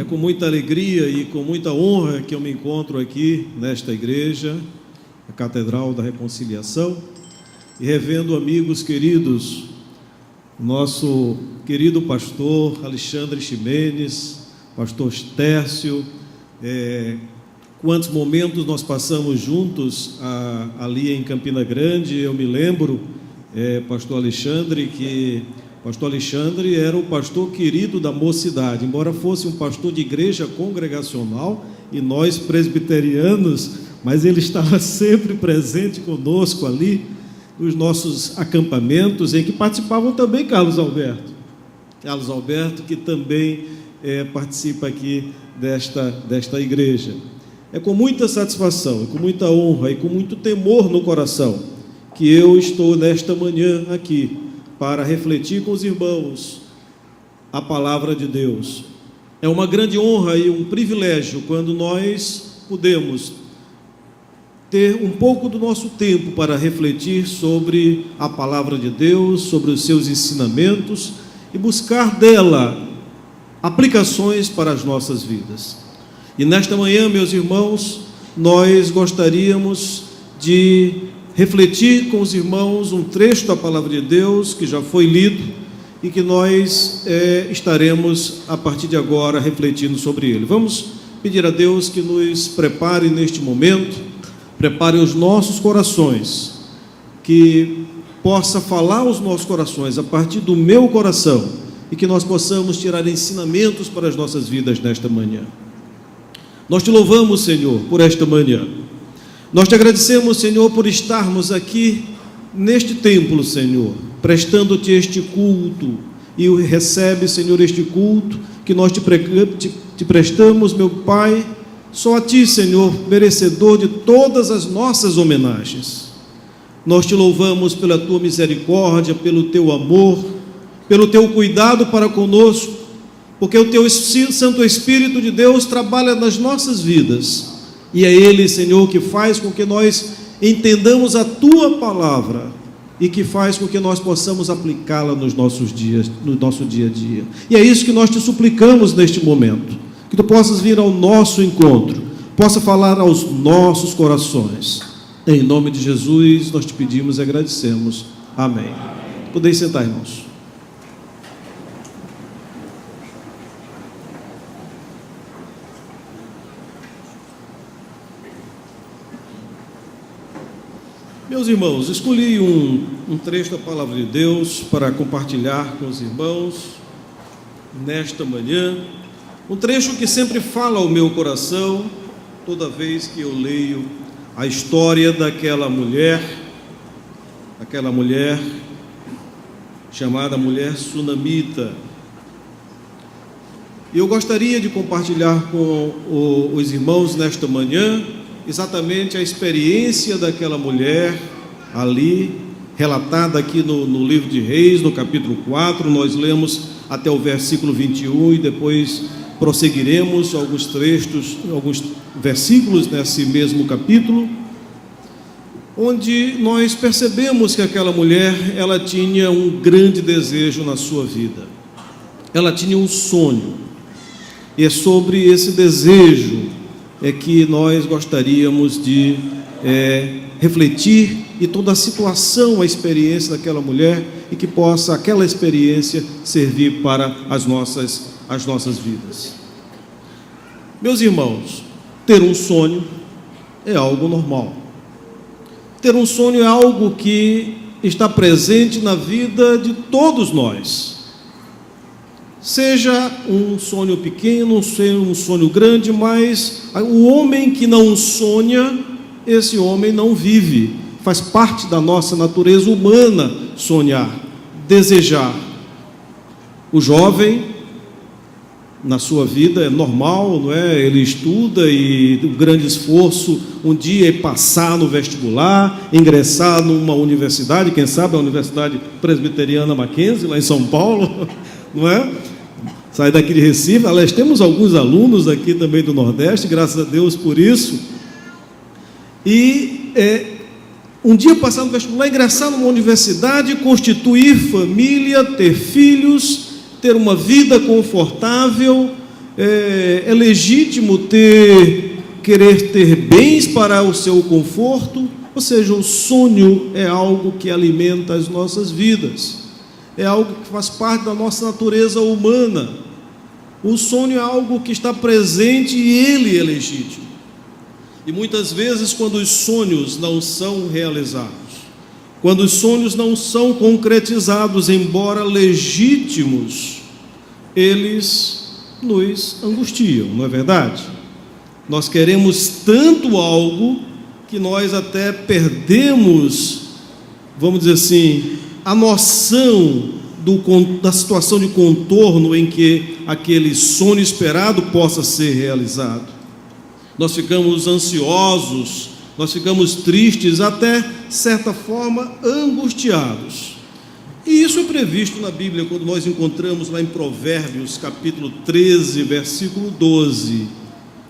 com muita alegria e com muita honra que eu me encontro aqui nesta igreja, a Catedral da Reconciliação, e revendo amigos queridos, nosso querido pastor Alexandre Ximenes, pastor Tércio, quantos momentos nós passamos juntos ali em Campina Grande. Eu me lembro, pastor Alexandre, que pastor Alexandre era o pastor querido da mocidade, embora fosse um pastor de igreja congregacional e nós presbiterianos, mas ele estava sempre presente conosco ali nos nossos acampamentos, em que participavam também Carlos Alberto, que também participa aqui desta igreja. É com muita satisfação, com muita honra e com muito temor no coração que eu estou nesta manhã aqui para refletir com os irmãos a palavra de Deus. É uma grande honra e um privilégio quando nós podemos ter um pouco do nosso tempo para refletir sobre a palavra de Deus, sobre os seus ensinamentos e buscar dela aplicações para as nossas vidas. E nesta manhã, meus irmãos, nós gostaríamos de refletir com os irmãos um trecho da palavra de Deus que já foi lido e que nós estaremos a partir de agora refletindo sobre ele. Vamos pedir a Deus que nos prepare neste momento, prepare os nossos corações, que possa falar aos nossos corações a partir do meu coração e que nós possamos tirar ensinamentos para as nossas vidas nesta manhã. Nós te louvamos, Senhor, por esta manhã. Nós te agradecemos, Senhor, por estarmos aqui neste templo, Senhor, prestando-te este culto. E recebe, Senhor, este culto que nós te prestamos, meu Pai, só a Ti, Senhor, merecedor de todas as nossas homenagens. Nós te louvamos pela Tua misericórdia, pelo Teu amor, pelo Teu cuidado para conosco, porque o Teu Santo Espírito de Deus trabalha nas nossas vidas. E é Ele, Senhor, que faz com que nós entendamos a Tua palavra e que faz com que nós possamos aplicá-la nos nossos dias, no nosso dia a dia. E é isso que nós te suplicamos neste momento, que Tu possas vir ao nosso encontro, possa falar aos nossos corações. Em nome de Jesus, nós te pedimos e agradecemos. Amém. Podeis sentar, irmãos. Meus irmãos, escolhi um trecho da palavra de Deus para compartilhar com os irmãos nesta manhã, um trecho que sempre fala ao meu coração toda vez que eu leio a história daquela mulher chamada mulher sunamita. E eu gostaria de compartilhar com os irmãos nesta manhã exatamente a experiência daquela mulher ali, relatada aqui no livro de Reis, no capítulo 4, nós lemos até o versículo 21 e depois prosseguiremos alguns trechos, alguns versículos nesse mesmo capítulo, onde nós percebemos que aquela mulher, ela tinha um grande desejo na sua vida, ela tinha um sonho, e é sobre esse desejo que nós gostaríamos de refletir, e toda a situação, a experiência daquela mulher, e que possa aquela experiência servir para as nossas vidas. Meus irmãos, ter um sonho é algo normal. Ter um sonho é algo que está presente na vida de todos nós. Seja um sonho pequeno, seja um sonho grande, mas o homem que não sonha, esse homem não vive. Faz parte da nossa natureza humana sonhar, desejar. O jovem, na sua vida, é normal, não é? Ele estuda e o grande esforço um dia é passar no vestibular, ingressar numa universidade, quem sabe a Universidade Presbiteriana Mackenzie, lá em São Paulo, não é? Sai daqui de Recife. Aliás, temos alguns alunos aqui também do Nordeste, graças a Deus por isso. E um dia passar no vestibular, ingressar numa universidade, constituir família, ter filhos, ter uma vida confortável É legítimo querer ter bens para o seu conforto, ou seja, o sonho é algo que alimenta as nossas vidas, é algo que faz parte da nossa natureza humana. O sonho é algo que está presente e ele é legítimo. E muitas vezes, quando os sonhos não são realizados, quando os sonhos não são concretizados, embora legítimos, eles nos angustiam, não é verdade? Nós queremos tanto algo que nós até perdemos, vamos dizer assim, a noção da situação de contorno em que aquele sonho esperado possa ser realizado. Nós ficamos ansiosos, nós ficamos tristes, até certa forma angustiados. E isso é previsto na Bíblia, quando nós encontramos lá em Provérbios, capítulo 13, versículo 12,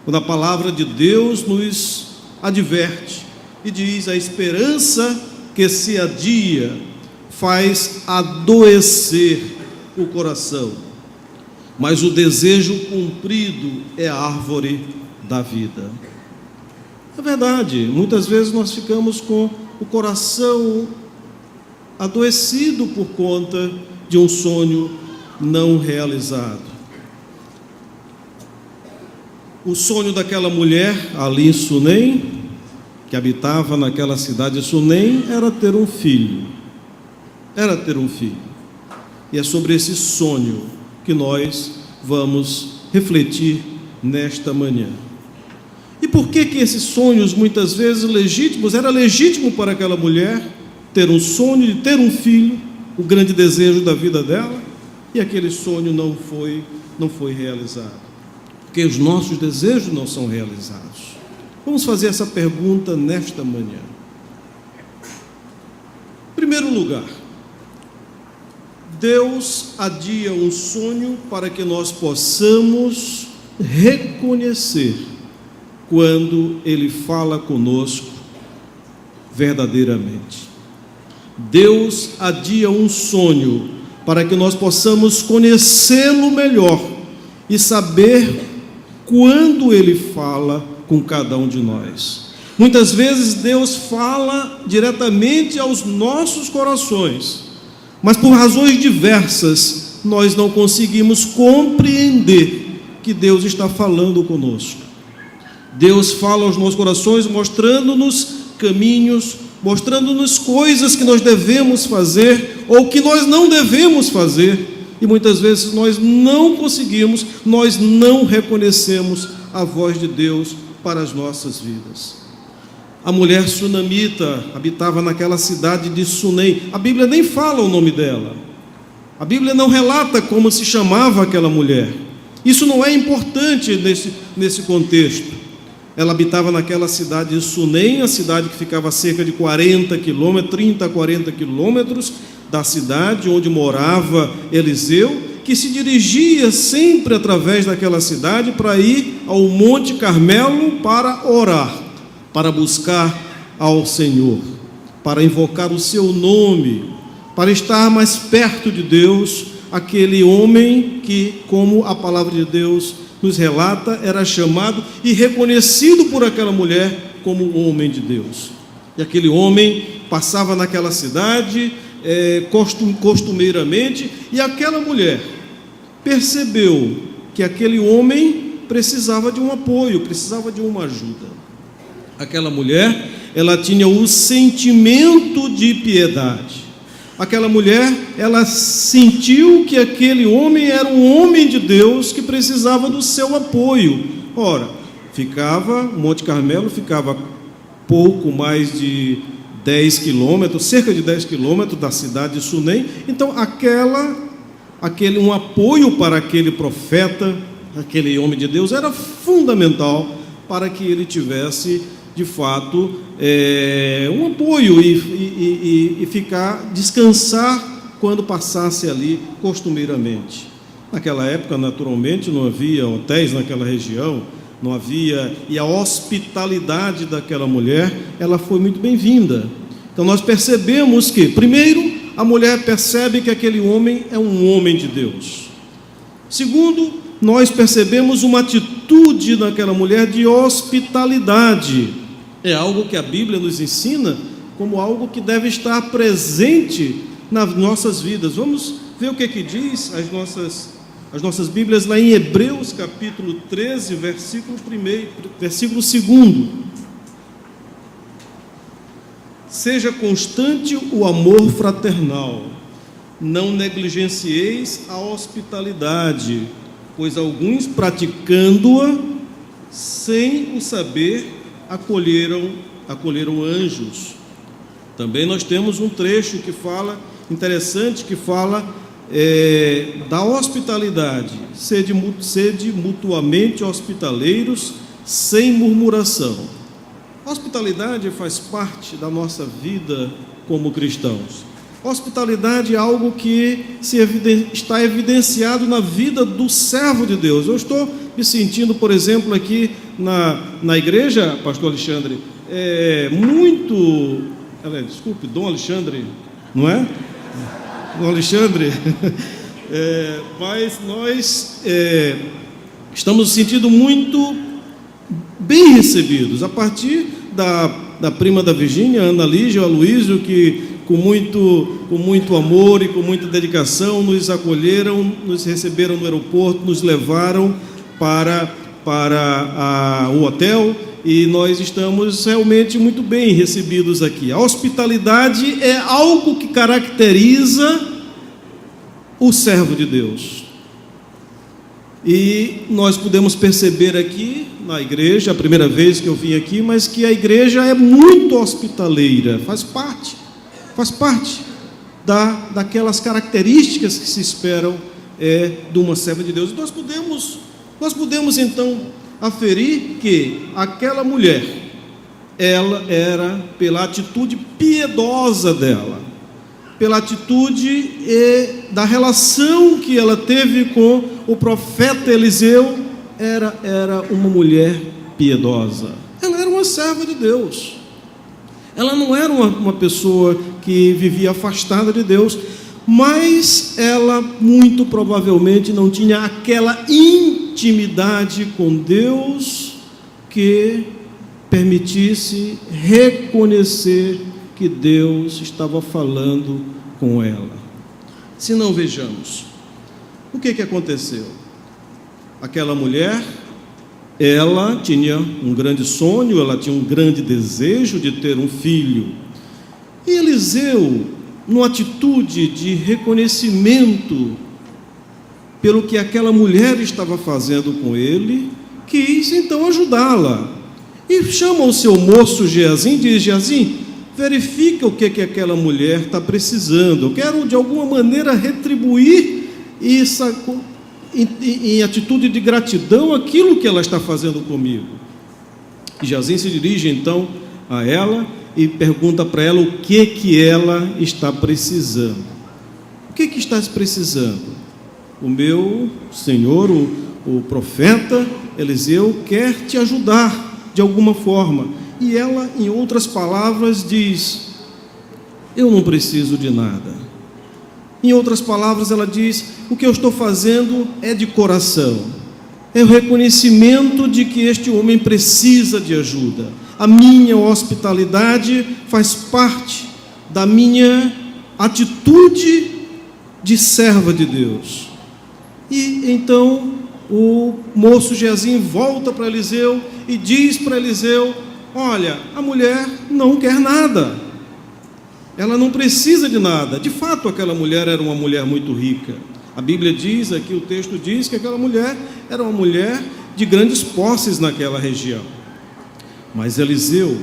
quando a palavra de Deus nos adverte e diz: a esperança que se adia faz adoecer o coração, mas o desejo cumprido é a árvore da vida. É verdade, muitas vezes nós ficamos com o coração adoecido por conta de um sonho não realizado. O sonho daquela mulher ali em Sunem, que habitava naquela cidade de Sunem, era ter um filho. Era ter um filho. E é sobre esse sonho que nós vamos refletir nesta manhã. E por que esses sonhos, muitas vezes legítimos, era legítimo para aquela mulher ter um sonho de ter um filho, o grande desejo da vida dela, e aquele sonho não foi realizado? Porque os nossos desejos não são realizados. Vamos fazer essa pergunta nesta manhã. Em primeiro lugar, Deus adia um sonho para que nós possamos reconhecer quando Ele fala conosco verdadeiramente. Deus adia um sonho para que nós possamos conhecê-lo melhor e saber quando Ele fala com cada um de nós. Muitas vezes Deus fala diretamente aos nossos corações, mas por razões diversas nós não conseguimos compreender que Deus está falando conosco. Deus fala aos nossos corações, mostrando-nos caminhos, mostrando-nos coisas que nós devemos fazer ou que nós não devemos fazer, e muitas vezes nós não conseguimos, nós não reconhecemos a voz de Deus para as nossas vidas. A mulher sunamita habitava naquela cidade de Sunem. A Bíblia nem fala o nome dela, a Bíblia não relata como se chamava aquela mulher. Isso não é importante nesse contexto. Ela habitava naquela cidade de Sunem, a cidade que ficava a cerca de 40 quilômetros, 30 a 40 quilômetros da cidade onde morava Eliseu, que se dirigia sempre através daquela cidade para ir ao Monte Carmelo para orar, para buscar ao Senhor, para invocar o seu nome, para estar mais perto de Deus. Aquele homem que, como a palavra de Deus nos relata, era chamado e reconhecido por aquela mulher como um homem de Deus. E aquele homem passava naquela cidade costumeiramente, e aquela mulher percebeu que aquele homem precisava de um apoio, precisava de uma ajuda. Aquela mulher, ela tinha o sentimento de piedade. Aquela mulher, ela sentiu que aquele homem era um homem de Deus que precisava do seu apoio. Ora, o Monte Carmelo ficava pouco mais de 10 quilômetros, cerca de 10 quilômetros da cidade de Sunem. Então, um apoio para aquele profeta, aquele homem de Deus, era fundamental para que ele tivesse, de fato, um apoio e descansar quando passasse ali costumeiramente. Naquela época, naturalmente, não havia hotéis naquela região, não havia, e a hospitalidade daquela mulher, ela foi muito bem-vinda. Então nós percebemos que, primeiro, a mulher percebe que aquele homem é um homem de Deus. Segundo, nós percebemos uma atitude naquela mulher de hospitalidade. É algo que a Bíblia nos ensina como algo que deve estar presente nas nossas vidas. Vamos ver o que diz as nossas Bíblias lá em Hebreus capítulo 13, versículo 2. Seja constante o amor fraternal, não negligencieis a hospitalidade, pois alguns, praticando-a sem o saber, acolheram anjos. Também nós temos um trecho que fala, interessante, que fala da hospitalidade. Sede mutuamente hospitaleiros, sem murmuração. Hospitalidade faz parte da nossa vida como cristãos. Hospitalidade é algo que está evidenciado na vida do servo de Deus. Eu estou me sentindo, por exemplo, aqui na igreja, pastor Alexandre, desculpe, Dom Alexandre, não é? Dom Alexandre, mas nós estamos nos sentindo muito bem recebidos, a partir da prima da Virgínia, Ana Lígia, o Aloísio, que com muito amor e com muita dedicação nos acolheram, nos receberam no aeroporto, nos levaram para o hotel, e nós estamos realmente muito bem recebidos aqui. A hospitalidade é algo que caracteriza o servo de Deus. E nós podemos perceber aqui na igreja, a primeira vez que eu vim aqui, mas que a igreja é muito hospitaleira, faz parte daquelas características que se esperam de uma serva de Deus. Nós podemos então aferir que aquela mulher, ela era, pela atitude piedosa dela, pela atitude da relação que ela teve com o profeta Eliseu, era uma mulher piedosa. Ela era uma serva de Deus. Ela não era uma pessoa que vivia afastada de Deus, mas ela muito provavelmente não tinha aquela intimidade com Deus que permitisse reconhecer que Deus estava falando com ela. Se não, vejamos o que aconteceu. Aquela mulher, ela tinha um grande sonho, ela tinha um grande desejo de ter um filho. E Eliseu, numa atitude de reconhecimento pelo que aquela mulher estava fazendo com ele, quis então ajudá-la. E chama o seu moço Geazim e diz: Geazim, verifica o que aquela mulher está precisando. Eu quero de alguma maneira retribuir isso, em atitude de gratidão, aquilo que ela está fazendo comigo. E Geazim se dirige então a ela e pergunta para ela o que ela está precisando. O que estás precisando? O meu senhor, o profeta Eliseu, quer te ajudar de alguma forma. E ela, em outras palavras, diz: eu não preciso de nada. Em outras palavras, ela diz: o que eu estou fazendo é de coração, é o reconhecimento de que este homem precisa de ajuda. A minha hospitalidade faz parte da minha atitude de serva de Deus. E então o moço Geazim volta para Eliseu e diz para Eliseu: olha, a mulher não quer nada, ela não precisa de nada. De fato, aquela mulher era uma mulher muito rica. A Bíblia diz, aqui o texto diz, que aquela mulher era uma mulher de grandes posses naquela região. Mas Eliseu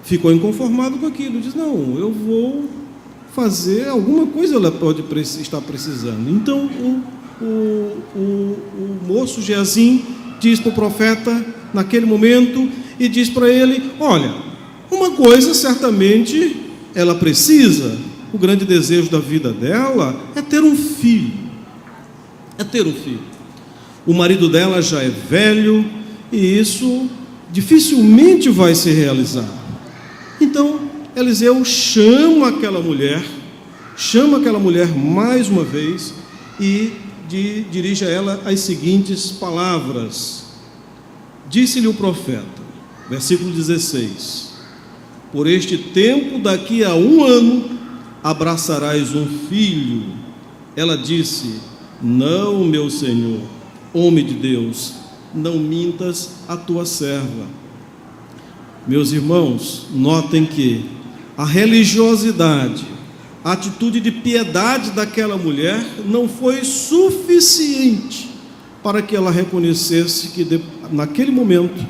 ficou inconformado com aquilo, diz: não, eu vou fazer alguma coisa, ela pode estar precisando. Então o moço Geazim diz para o profeta naquele momento, e diz para ele: olha, uma coisa certamente ela precisa, o grande desejo da vida dela é ter um filho. O marido dela já é velho, e isso dificilmente vai se realizar. Então Eliseu chama aquela mulher mais uma vez e dirige a ela as seguintes palavras: disse-lhe o profeta, versículo 16: por este tempo, daqui a 1 ano, abraçarás um filho. Ela disse: não, meu senhor, homem de Deus, não mintas a tua serva. Meus irmãos, notem que a religiosidade, a atitude de piedade daquela mulher não foi suficiente para que ela reconhecesse que naquele momento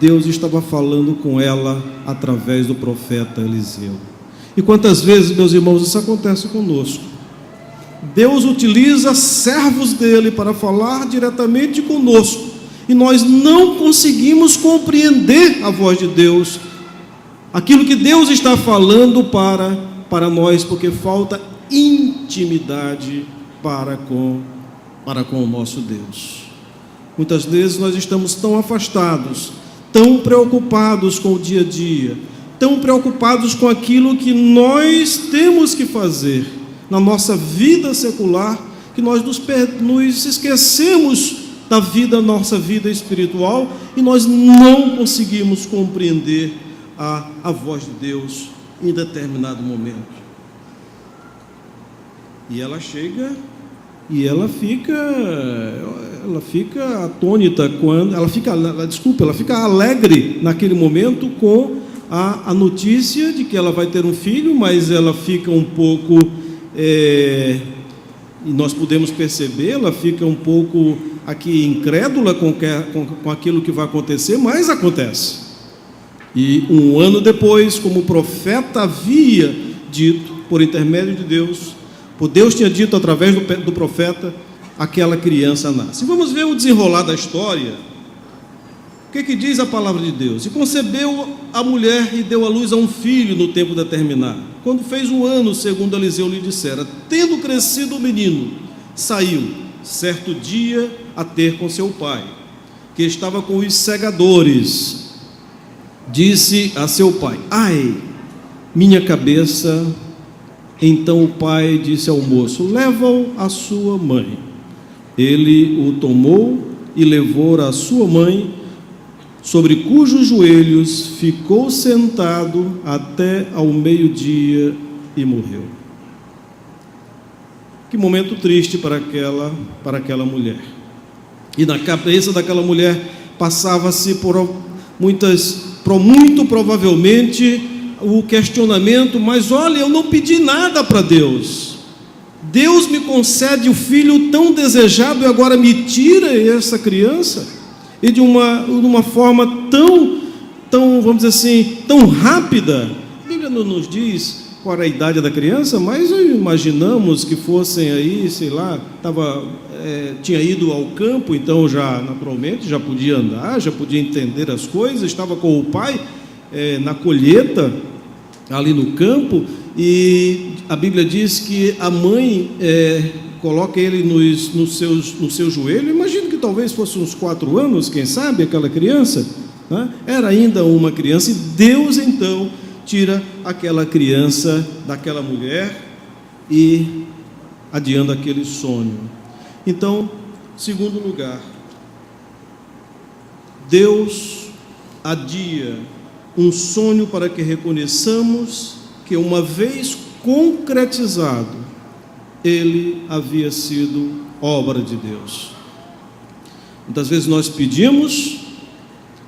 Deus estava falando com ela através do profeta Eliseu. E quantas vezes, meus irmãos, isso acontece conosco? Deus utiliza servos dele para falar diretamente conosco, e nós não conseguimos compreender a voz de Deus, aquilo que Deus está falando para nós, porque falta intimidade para com o nosso Deus. Muitas vezes nós estamos tão afastados, tão preocupados com o dia a dia, tão preocupados com aquilo que nós temos que fazer na nossa vida secular, que nós nos esquecemos da nossa vida espiritual, e nós não conseguimos compreender a voz de Deus em determinado momento. E ela chega e ela fica atônita quando ela fica alegre naquele momento com a notícia de que ela vai ter um filho, mas ela fica um pouco, e nós podemos perceber, ela fica um pouco aqui incrédula com aquilo que vai acontecer, mas acontece. E 1 ano depois, como o profeta havia dito, por intermédio de Deus, Deus tinha dito através do profeta, aquela criança nasce. Vamos ver o desenrolar da história. O que diz a palavra de Deus? E concebeu a mulher e deu à luz a um filho no tempo determinado. Quando fez 1 ano, segundo Eliseu lhe dissera, tendo crescido o menino, saiu certo dia a ter com seu pai, que estava com os segadores. Disse a seu pai: ai, minha cabeça. Então o pai disse ao moço: leva-o à sua mãe. Ele o tomou e levou a sua mãe, sobre cujos joelhos ficou sentado até ao meio-dia e morreu. Que momento triste para aquela mulher. E na cabeça daquela mulher passava-se muito provavelmente o questionamento: mas olha, eu não pedi nada para Deus, Deus me concede o filho tão desejado e agora me tira essa criança, e de uma forma tão, vamos dizer assim, tão rápida. A Bíblia não nos diz qual era a idade da criança, mas imaginamos que fossem aí, sei lá, tinha ido ao campo, então já naturalmente já podia andar, já podia entender as coisas, estava com o pai na colheita ali no campo, e a Bíblia diz que a mãe coloca ele no seu joelho. Imagino que talvez fosse uns 4 anos, quem sabe, aquela criança, né? Era ainda uma criança, e Deus então tira aquela criança daquela mulher e adianta aquele sonho. Então, segundo lugar, Deus adia um sonho para que reconheçamos que, uma vez concretizado, ele havia sido obra de Deus. Muitas vezes nós pedimos,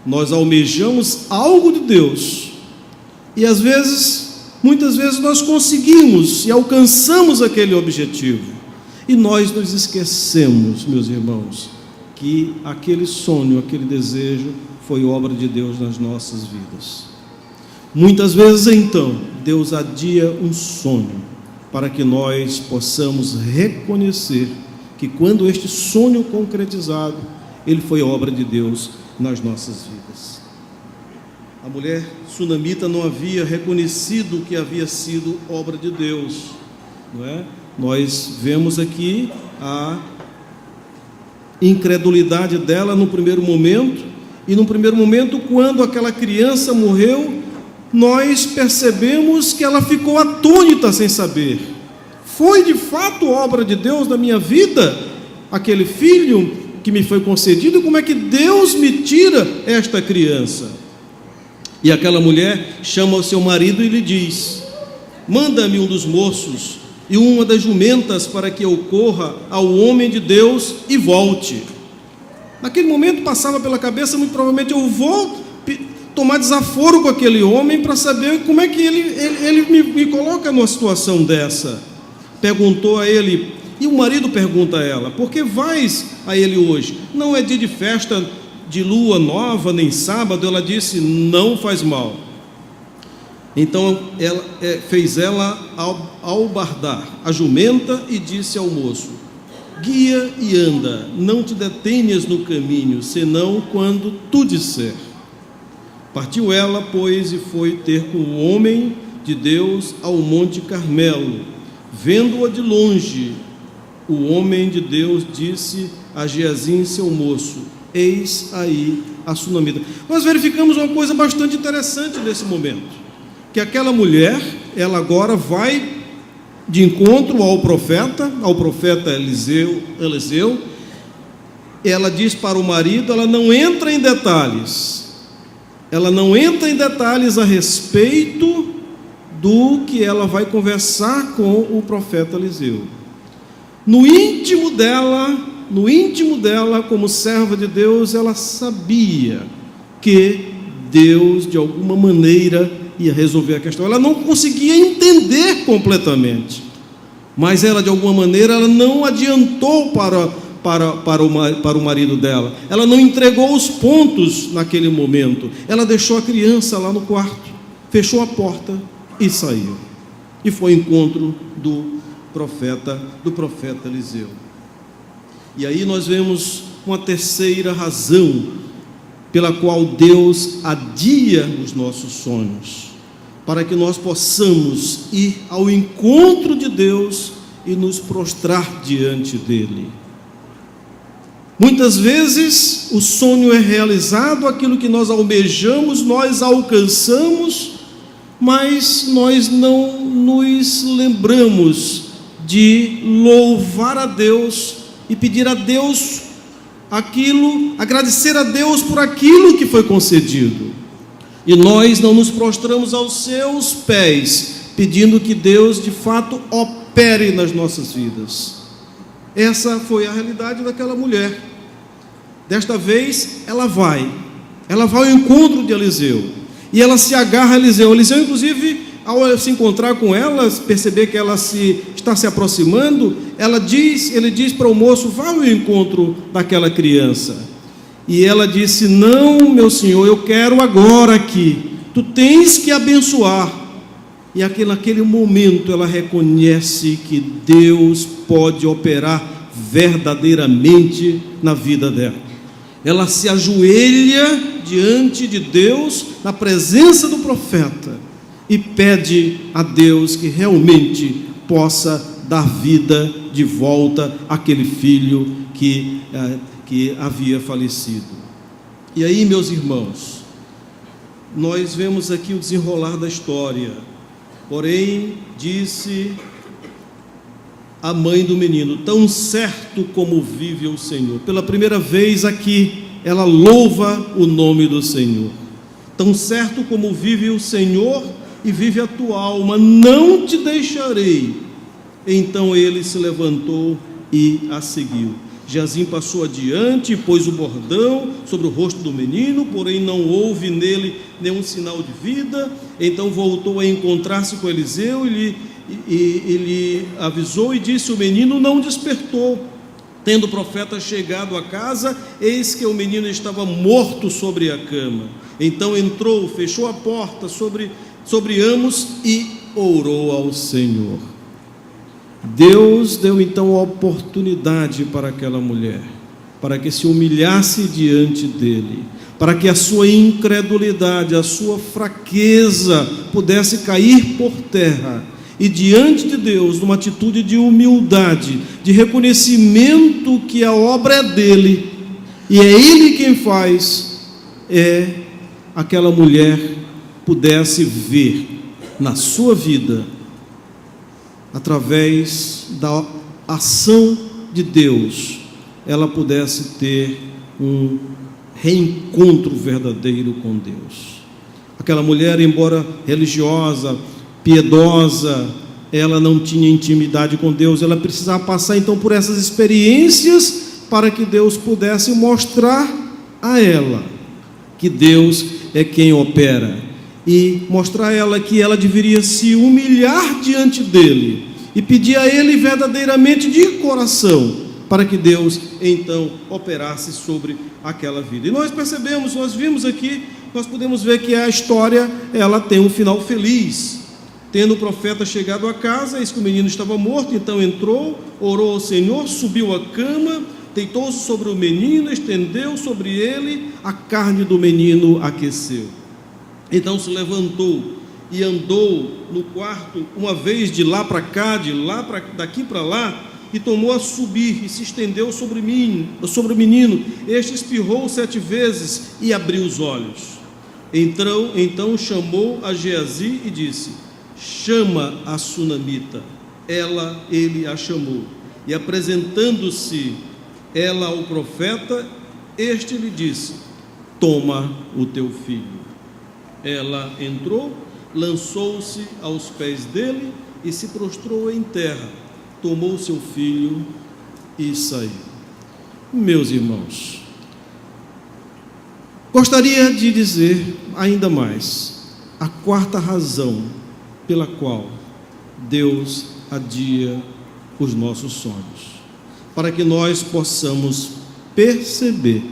nós almejamos algo de Deus, e muitas vezes nós conseguimos e alcançamos aquele objetivo, e nós nos esquecemos, meus irmãos, que aquele sonho, aquele desejo foi obra de Deus nas nossas vidas. Muitas vezes então Deus adia um sonho para que nós possamos reconhecer que, quando este sonho concretizado, ele foi obra de Deus nas nossas vidas. A mulher sunamita não havia reconhecido que havia sido obra de Deus, não é? Nós vemos aqui a incredulidade dela no primeiro momento, e no primeiro momento, quando aquela criança morreu, nós percebemos que ela ficou atônita sem saber. Foi de fato obra de Deus na minha vida? aquele filho que me foi concedido, como é que Deus me tira esta criança? E aquela mulher chama o seu marido e lhe diz: manda-me um dos moços e uma das jumentas para que eu corra ao homem de Deus e volte. Naquele momento passava pela cabeça, muito provavelmente, eu vou tomar desaforo com aquele homem para saber como é que ele me coloca numa situação dessa. Perguntou a ele, e o marido pergunta a ela: por que vais a ele hoje? Não é dia de festa de lua nova, nem sábado. Ela disse: não faz mal. Então fez ela albardar a jumenta e disse ao moço: guia e anda, não te detenhas no caminho, senão quando tu disser. Partiu ela, pois, e foi ter com o homem de Deus ao Monte Carmelo. Vendo-a de longe, o homem de Deus disse a Geazi, seu moço: eis aí a sunamita. Nós verificamos uma coisa bastante interessante nesse momento, que aquela mulher, ela agora vai de encontro ao profeta Eliseu. Ela diz para o marido, ela não entra em detalhes a respeito do que ela vai conversar com o profeta Eliseu. No íntimo dela, como serva de Deus, ela sabia que Deus, de alguma maneira, ia resolver a questão. Ela não conseguia entender completamente, mas ela, de alguma maneira, ela não adiantou para o marido dela. Ela não entregou os pontos naquele momento. Ela deixou a criança lá no quarto, fechou a porta e saiu. E foi ao encontro do profeta Eliseu. E aí nós vemos uma terceira razão pela qual Deus adia os nossos sonhos, para que nós possamos ir ao encontro de Deus e nos prostrar diante dele. Muitas vezes o sonho é realizado, aquilo que nós almejamos, nós alcançamos, mas nós não nos lembramos de louvar a Deus e pedir a Deus aquilo, agradecer a Deus por aquilo que foi concedido. E nós não nos prostramos aos seus pés, pedindo que Deus de fato opere nas nossas vidas. Essa foi a realidade daquela mulher. Desta vez ela vai ao encontro de Eliseu, e ela se agarra a Eliseu. Eliseu, inclusive, ao se encontrar com ela, perceber que ela está se aproximando, ele diz para o moço: vá ao encontro daquela criança. E ela disse: não, meu senhor, eu quero agora aqui, tu tens que abençoar. E naquele momento ela reconhece que Deus pode operar verdadeiramente na vida dela. Ela se ajoelha diante de Deus, na presença do profeta, e pede a Deus que realmente possa dar vida de volta àquele filho que havia falecido. E aí, meus irmãos, nós vemos aqui o desenrolar da história. Porém, disse a mãe do menino: tão certo como vive o Senhor. Pela primeira vez aqui, ela louva o nome do Senhor. Tão certo como vive o Senhor e vive a tua alma, não te deixarei. Então ele se levantou e a seguiu. Geazi passou adiante e pôs o bordão sobre o rosto do menino, porém não houve nele nenhum sinal de vida. Então voltou a encontrar-se com Eliseu e ele avisou e disse: o menino não despertou. Tendo o profeta chegado à casa, eis que o menino estava morto sobre a cama. Então entrou, fechou a porta sobre ambos e orou ao Senhor. Deus deu então a oportunidade para aquela mulher, para que se humilhasse diante dele, para que a sua incredulidade, a sua fraqueza pudesse cair por terra, e diante de Deus, numa atitude de humildade, de reconhecimento que a obra é dele, e é ele quem faz, aquela mulher pudesse ver na sua vida, através da ação de Deus, ela pudesse ter um reencontro verdadeiro com Deus. Aquela mulher, embora religiosa, piedosa, ela não tinha intimidade com Deus. Ela precisava passar então por essas experiências para que Deus pudesse mostrar a ela que Deus é quem opera, e mostrar a ela que ela deveria se humilhar diante dele e pedir a ele verdadeiramente de coração, para que Deus então operasse sobre aquela vida. E nós percebemos, nós vimos aqui, nós podemos ver que a história, ela tem um final feliz. Tendo o profeta chegado à casa, eis que o menino estava morto, então entrou, orou ao Senhor, subiu à cama, deitou-se sobre o menino, estendeu sobre ele, a carne do menino aqueceu. Então se levantou e andou no quarto uma vez de lá para cá, daqui para lá, e tomou a subir e se estendeu sobre o menino. Este espirrou 7 vezes e abriu os olhos. Então chamou a Geazi e disse: chama a sunamita. Ele a chamou, e apresentando-se ela ao profeta, este lhe disse: toma o teu filho. Ela entrou, lançou-se aos pés dele e se prostrou em terra, tomou seu filho e saiu. Meus irmãos, gostaria de dizer ainda mais a quarta razão pela qual Deus adia os nossos sonhos, para que nós possamos perceber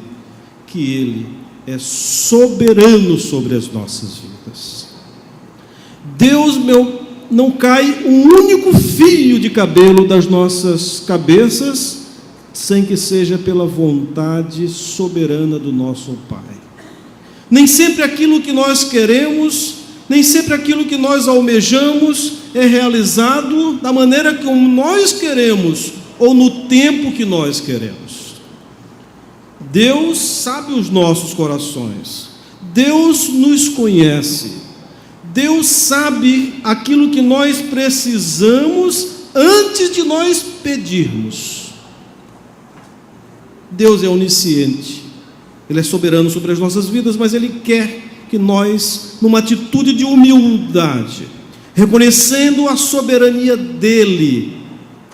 que Ele é soberano sobre as nossas vidas. Deus, não cai um único fio de cabelo das nossas cabeças sem que seja pela vontade soberana do nosso Pai. Nem sempre aquilo que nós queremos, nem sempre aquilo que nós almejamos é realizado da maneira como nós queremos ou no tempo que nós queremos. Deus sabe os nossos corações, Deus nos conhece, Deus sabe aquilo que nós precisamos antes de nós pedirmos. Deus é onisciente, Ele é soberano sobre as nossas vidas, mas Ele quer que nós, numa atitude de humildade, reconhecendo a soberania dEle,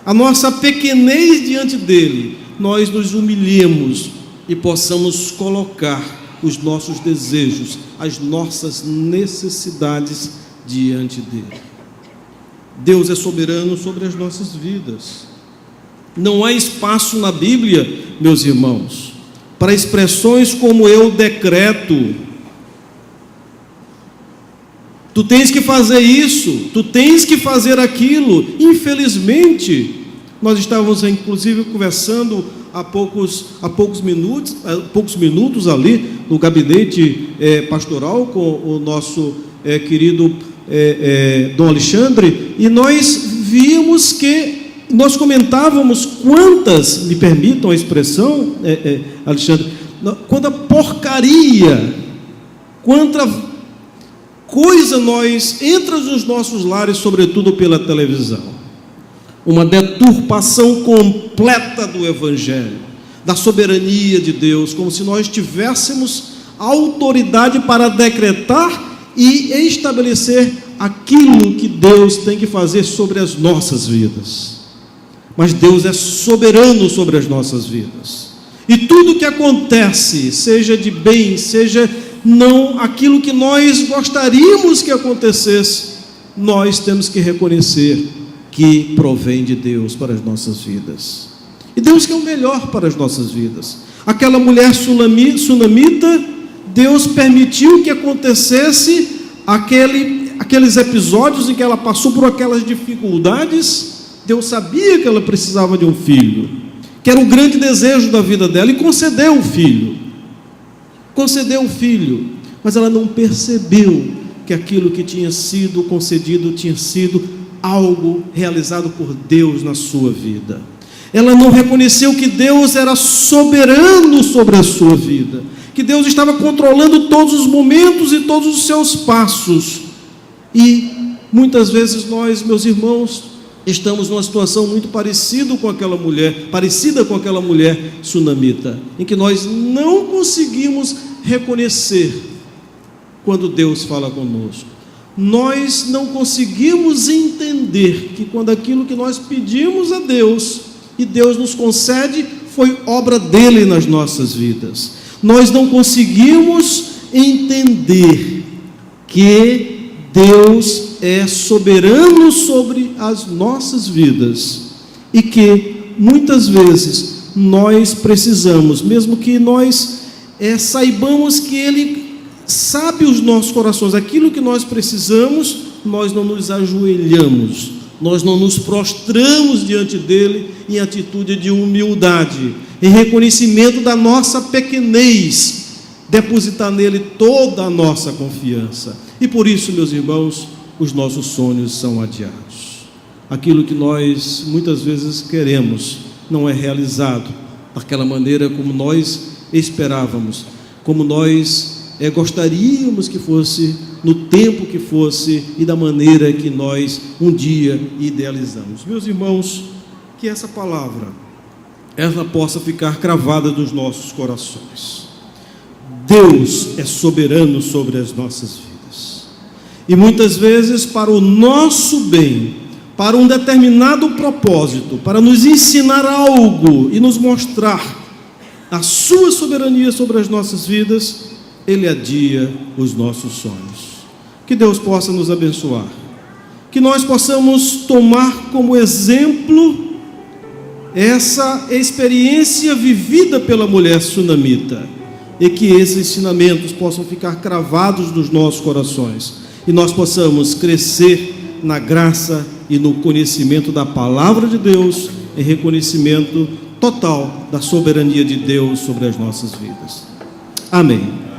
a nossa pequenez diante dEle, nós nos humilhemos e possamos colocar os nossos desejos, as nossas necessidades diante dEle. Deus é soberano sobre as nossas vidas. Não há espaço na Bíblia, meus irmãos, para expressões como eu decreto. Tu tens que fazer isso, tu tens que fazer aquilo. Infelizmente, nós estávamos inclusive conversando há poucos minutos ali no gabinete pastoral com o nosso querido Dom Alexandre, e nós víamos que, nós comentávamos quantas, me permitam a expressão, Alexandre, quanta porcaria, quanta coisa entra nos nossos lares, sobretudo pela televisão. Uma deturpação completa do Evangelho, da soberania de Deus, como se nós tivéssemos autoridade para decretar e estabelecer aquilo que Deus tem que fazer sobre as nossas vidas. Mas Deus é soberano sobre as nossas vidas, e tudo que acontece, seja de bem, seja não aquilo que nós gostaríamos que acontecesse, nós temos que reconhecer que provém de Deus para as nossas vidas, e Deus quer o melhor para as nossas vidas. Aquela mulher sunamita, Deus permitiu que acontecesse aqueles episódios em que ela passou por aquelas dificuldades. Deus sabia que ela precisava de um filho, que era um grande desejo da vida dela, e concedeu o filho, mas ela não percebeu que aquilo que tinha sido concedido tinha sido algo realizado por Deus na sua vida. Ela não reconheceu que Deus era soberano sobre a sua vida, que Deus estava controlando todos os momentos e todos os seus passos. E muitas vezes nós, meus irmãos, estamos numa situação muito parecida com aquela mulher sunamita, em que nós não conseguimos reconhecer quando Deus fala conosco. Nós não conseguimos entender que quando aquilo que nós pedimos a Deus e Deus nos concede foi obra dele nas nossas vidas. Nós não conseguimos entender que Deus é soberano sobre as nossas vidas e que muitas vezes nós precisamos, mesmo que nós saibamos que Ele sabe os nossos corações, aquilo que nós precisamos, nós não nos ajoelhamos, nós não nos prostramos diante dele em atitude de humildade, em reconhecimento da nossa pequenez, depositar nele toda a nossa confiança. E por isso, meus irmãos, os nossos sonhos são adiados. Aquilo que nós muitas vezes queremos não é realizado daquela maneira como nós esperávamos, como nós gostaríamos que fosse, no tempo que fosse e da maneira que nós um dia idealizamos. Meus irmãos, que essa palavra ela possa ficar cravada nos nossos corações. Deus é soberano sobre as nossas vidas, e muitas vezes para o nosso bem, para um determinado propósito, para nos ensinar algo e nos mostrar a sua soberania sobre as nossas vidas, Ele adia os nossos sonhos. Que Deus possa nos abençoar, que nós possamos tomar como exemplo essa experiência vivida pela mulher sunamita, e que esses ensinamentos possam ficar cravados nos nossos corações, e nós possamos crescer na graça e no conhecimento da palavra de Deus, em reconhecimento total da soberania de Deus sobre as nossas vidas. Amém.